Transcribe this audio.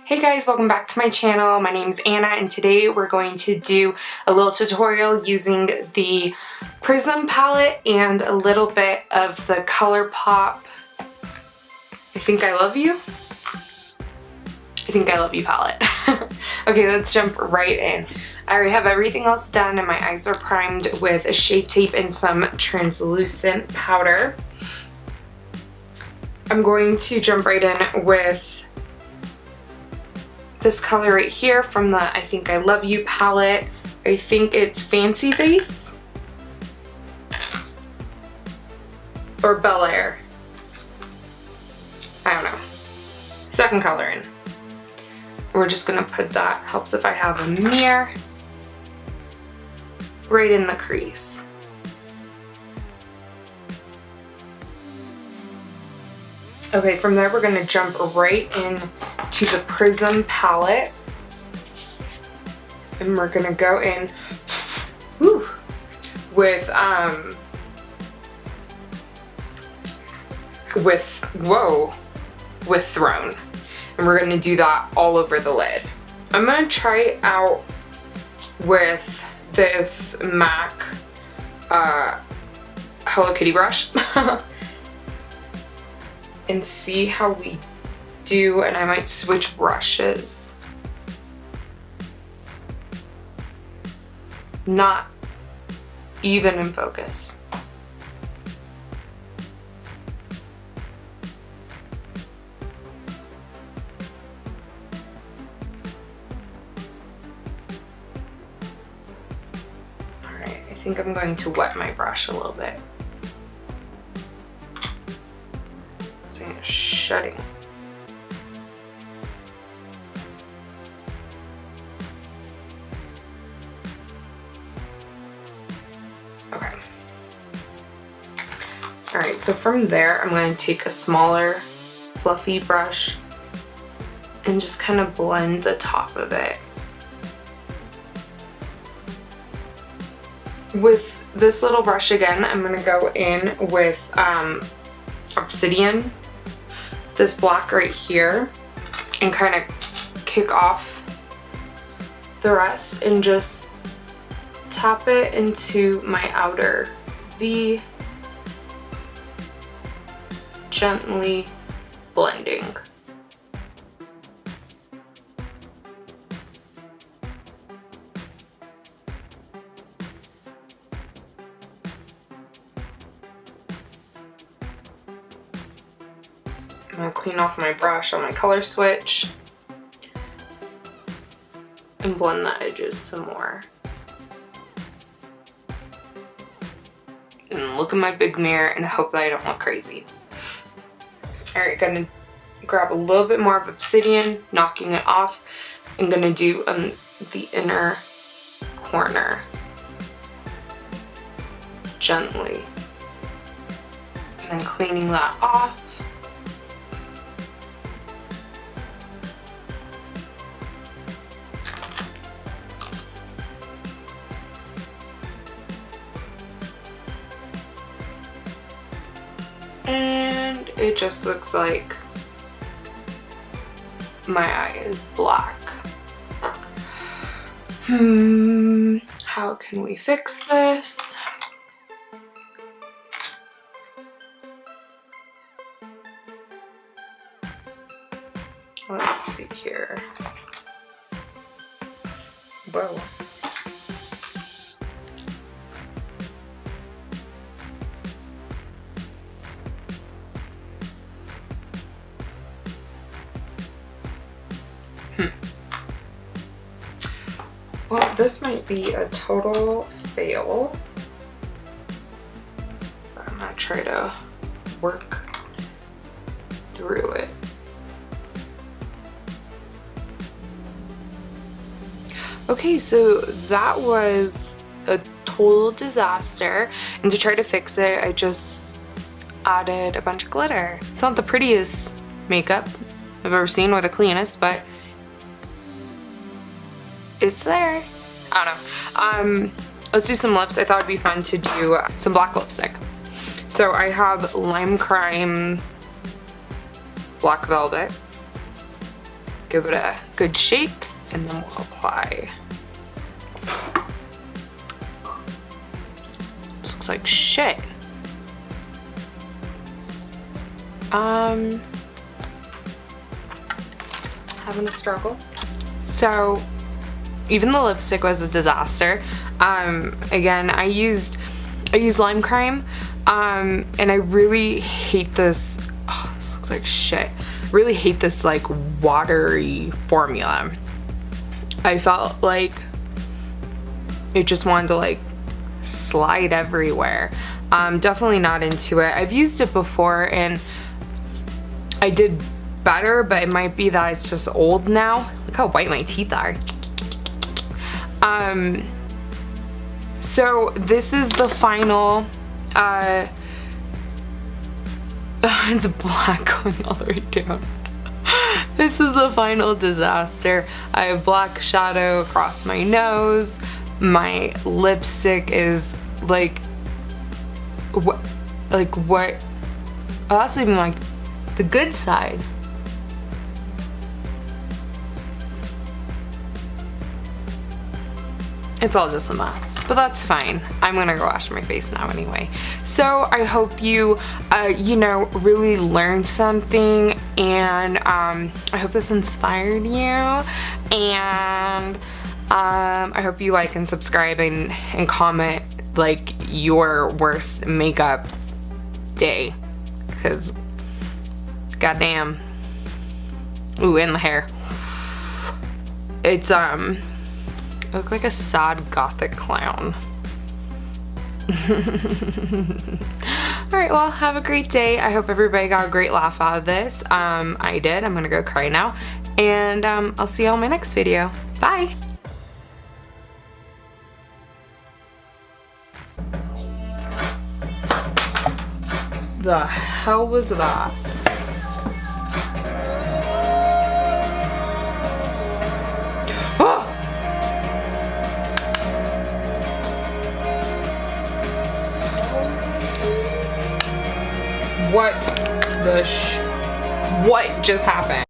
Hey guys, welcome back to my channel. My name is Anna and today we're going to do a little tutorial using the Prism palette and a little bit of the ColourPop I Think I Love You? I Think I Love You palette. Okay, let's jump right in. I already have everything else done and my eyes are primed with a Shape Tape and some translucent powder. I'm going to jump right in with this color right here from the I Think I Love You palette. I think it's Fancy Face or Bel Air. I don't know. Second color in. We're just gonna put that, helps if I have a mirror, right in the crease. Okay, from there we're gonna jump right in to the Prism palette. And we're gonna go in with Throne. And we're gonna do that all over the lid. I'm gonna try it out with this MAC Hello Kitty brush and see how we do, and I might switch brushes. Not even in focus. Alright, I think I'm going to wet my brush a little bit. So it's shutting. Okay. Alright, so from there I'm going to take a smaller fluffy brush and just kind of blend the top of it. With this little brush again, I'm going to go in with Obsidian, this black right here, and kind of kick off the rest and just tap it into my outer V, gently blending. I'm gonna clean off my brush on my color switch and blend the edges some more. And look in my big mirror and hope that I don't look crazy. Alright, gonna grab a little bit more of Obsidian, knocking it off, and gonna do the inner corner gently. And then cleaning that off. And it just looks like my eye is black. How can we fix this? Let's see here. Whoa. Well, this might be a total fail. I'm gonna try to work through it. Okay, so that was a total disaster. And to try to fix it, I just added a bunch of glitter. It's not the prettiest makeup I've ever seen or the cleanest, but it's there. I don't know. Let's do some lips. I thought it'd be fun to do some black lipstick. So I have Lime Crime Black Velvet. give it a good shake, and then we'll apply. This looks like shit. Having a struggle. So even the lipstick was a disaster. Again, I used lime crime, and I really hate this. Oh, this looks like shit. Really hate this like watery formula. I felt like it just wanted to like slide everywhere. Definitely not into it. I've used it before and I did better, but it might be that it's just old now. Look how white my teeth are. So this is the final, it's black going all the way down. This is the final disaster. I have black shadow across my nose. My lipstick is like, what? Oh, that's even like the good side. It's all just a mess, but that's fine. I'm gonna go wash my face now anyway. So I hope you, you know, really learned something, and I hope this inspired you, and I hope you like and subscribe and comment like your worst makeup day, because goddamn. Ooh, and the hair. It's I look like a sad gothic clown. Alright, well, have a great day. I hope everybody got a great laugh out of this. I did. I'm gonna go cry now. And I'll see you on my next video. Bye! The hell was that? What just happened?